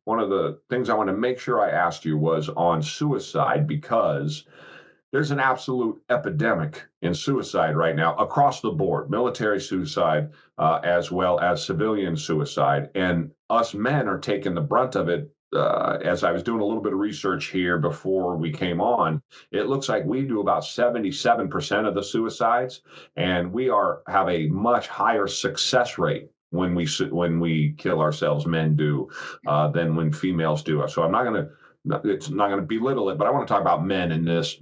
one of the things I want to make sure I asked you was on suicide, because there's an absolute epidemic in suicide right now across the board, military suicide, as well as civilian suicide. And us men are taking the brunt of it. As I was doing a little bit of research here before we came on, it looks like we do about 77% of the suicides, and we have a much higher success rate when we kill ourselves, men do, than when females do. So it's not going to belittle it, but I want to talk about men in this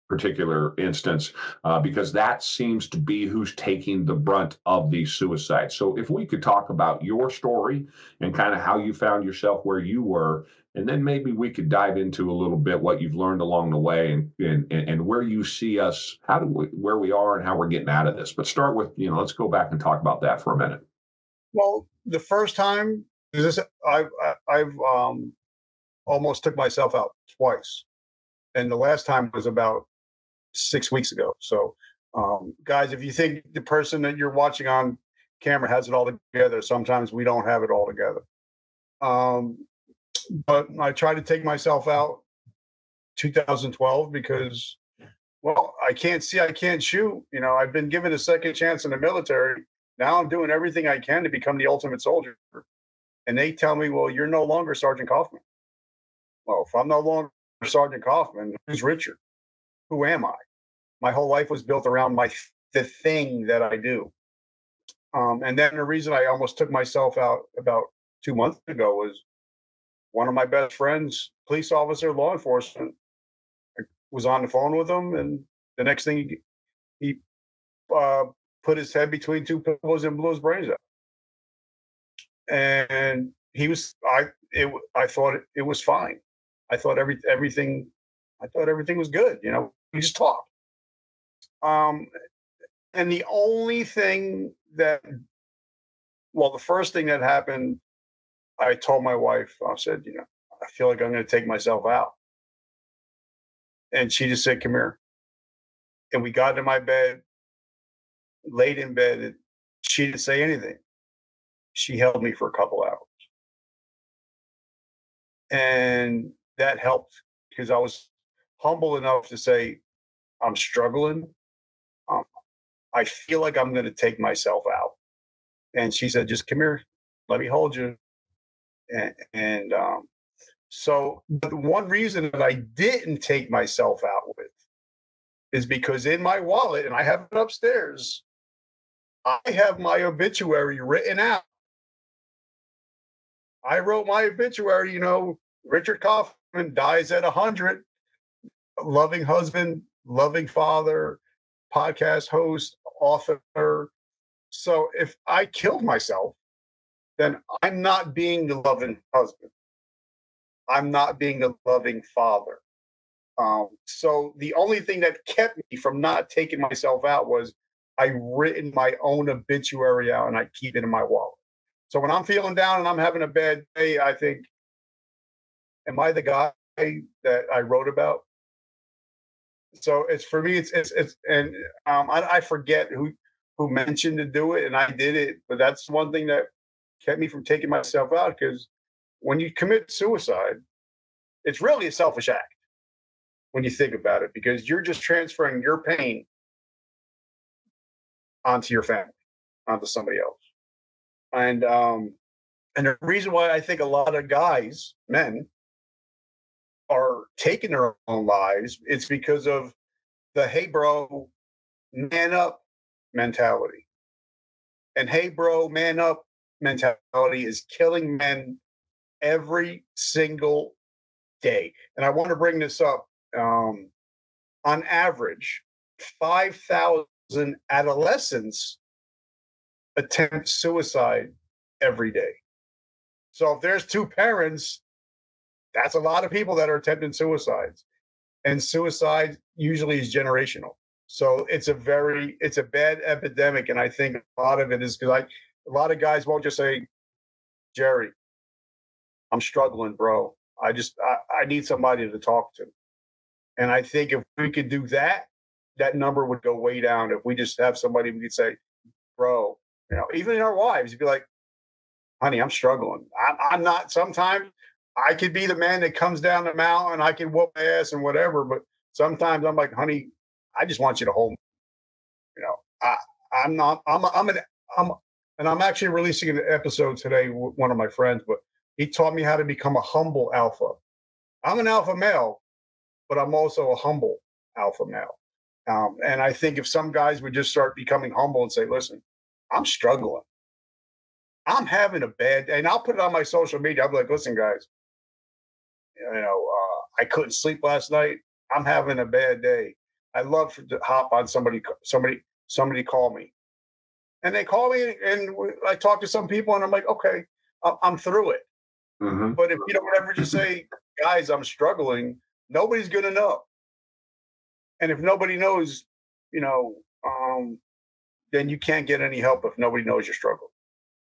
particular instance, because that seems to be who's taking the brunt of these suicides. So if we could talk about your story and kind of how you found yourself where you were, and then maybe we could dive into a little bit what you've learned along the way, and where you see us, where we are and how we're getting out of this. But start with, let's go back and talk about that for a minute. Well, the first time, I've almost took myself out twice. And the last time was about 6 weeks ago. So, guys, if you think the person that you're watching on camera has it all together, sometimes we don't have it all together. But I tried to take myself out 2012 because, well, I can't see, I can't shoot. I've been given a second chance in the military. Now I'm doing everything I can to become the ultimate soldier. And they tell me, well, you're no longer Sergeant Kaufman. Well, if I'm no longer Sergeant Kaufman, who's Richard? Who am I? My whole life was built around the thing that I do. And then the reason I almost took myself out about 2 months ago was one of my best friends, police officer, law enforcement. I was on the phone with him, and the next thing he put his head between two pillows and blew his brains out. And I thought it was fine. I thought everything was good. We just talked. And the only thing the first thing that happened, I told my wife, I said, I feel like I'm going to take myself out. And she just said, come here. And we got into my bed, laid in bed, and she didn't say anything. She held me for a couple hours. And that helped because I was humble enough to say, I'm struggling. I feel like I'm going to take myself out. And she said, just come here. Let me hold you. So the one reason that I didn't take myself out with is because in my wallet, and I have it upstairs, I have my obituary written out. I wrote my obituary, Richard Kaufman dies at 100, loving husband, loving father, podcast host, author. So if I killed myself, then I'm not being the loving husband. I'm not being the loving father. So the only thing that kept me from not taking myself out was I written my own obituary out and I keep it in my wallet. So when I'm feeling down and I'm having a bad day, I think, am I the guy that I wrote about? So it's for me, I forget who mentioned to do it, and I did it. But that's one thing that kept me from taking myself out, because when you commit suicide, it's really a selfish act when you think about it, because you're just transferring your pain onto your family, onto somebody else. And the reason why I think a lot of guys, men, are taking their own lives, it's because of the hey bro, man up mentality. And hey bro, man up mentality is killing men every single day. And I want to bring this up. On average, 5,000 adolescents attempt suicide every day. So if there's two parents, that's a lot of people that are attempting suicides. And suicide usually is generational. So it's a bad epidemic. And I think a lot of it is because a lot of guys won't just say, Jerry, I'm struggling, bro. I need somebody to talk to. And I think if we could do that, that number would go way down. If we just have somebody we could say, bro, even in our wives, you'd be like, honey, I'm struggling. I'm not. Sometimes I could be the man that comes down the mountain. I can whoop my ass and whatever. But sometimes I'm like, honey, I just want you to hold me. You know, I'm not. And I'm actually releasing an episode today with one of my friends. But he taught me how to become a humble alpha. I'm an alpha male, but I'm also a humble alpha male. And I think if some guys would just start becoming humble and say, listen, I'm struggling. I'm having a bad day. And I'll put it on my social media. I'll be like, listen, guys, I couldn't sleep last night. I'm having a bad day. I love to hop on somebody call me. And they call me and I talk to some people and I'm like, okay, I'm through it. Mm-hmm. But if you don't ever just say, guys, I'm struggling, nobody's going to know. And if nobody knows, then you can't get any help if nobody knows your struggle.